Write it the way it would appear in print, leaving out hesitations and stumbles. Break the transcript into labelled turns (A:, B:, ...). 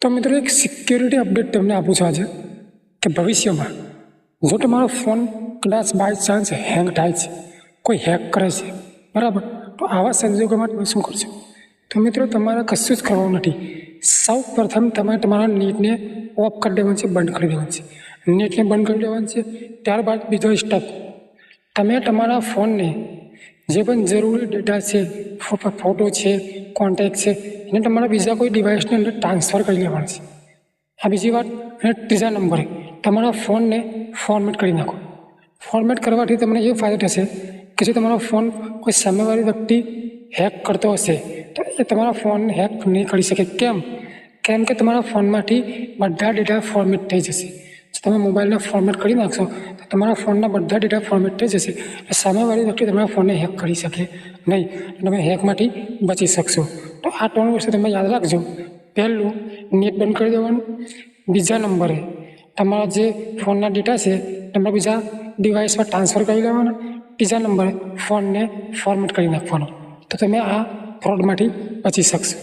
A: તો મિત્રો એક સિક્યોરિટી અપડેટ તમને આપું છું આજે કે ભવિષ્યમાં જો તમારો ફોન કદાચ બાય ચાન્સ હેંગ થાય છે, કોઈ હેક કરે છે, બરાબર, તો આવા સંજોગોમાં તમે શું કરશો? તો મિત્રો તમારે કશું જ કરવાનું નથી. સૌ પ્રથમ તમારે તમારા નેટને ઓફ કરી દેવાનું છે, બંધ કરી દેવાનું છે. નેટને બંધ કરી દેવાનું છે. ત્યારબાદ બીજો સ્ટેપ, તમે તમારા ફોનને જે પણ જરૂરી ડેટા છે, ફોટો છે, કોન્ટેક્ટ છે, એને તમારા બીજા કોઈ ડિવાઇસની અંદર ટ્રાન્સફર કરી લેવાનું છે. આ બીજી વાત. અને ત્રીજા નંબરે તમારા ફોનને ફોર્મેટ કરી નાખો. ફોર્મેટ કરવાથી તમને એ ફાયદો થશે કે જો તમારો ફોન કોઈ સામેવાળી વ્યક્તિ હેક કરતો હશે તો એ તમારા ફોનને હેક નહીં કરી શકે. કેમ કે તમારા ફોનમાંથી બધા ડેટા ફોર્મેટ થઈ જશે. જો તમે મોબાઈલને ફોર્મેટ કરી નાખશો તો તમારા ફોનના બધા ડેટા ફોર્મેટ થઈ જશે. સામેવાળી વ્યક્તિ તમારા ફોનને હેક કરી શકે નહીં. તમે હેકમાંથી બચી શકશો. તો આ 3 વસ્તુ તમે યાદ રાખજો. પહેલું, નેટ બંધ કરી દેવાનું. બીજા નંબરે તમારા જે ફોનના ડેટા છે તમારા બીજા ડિવાઇસમાં ટ્રાન્સફર કરી લેવાના. ત્રીજા નંબરે ફોનને ફોર્મેટ કરી નાખવાનો. તો તમે આ ફ્રોડમાંથી બચી શકશો.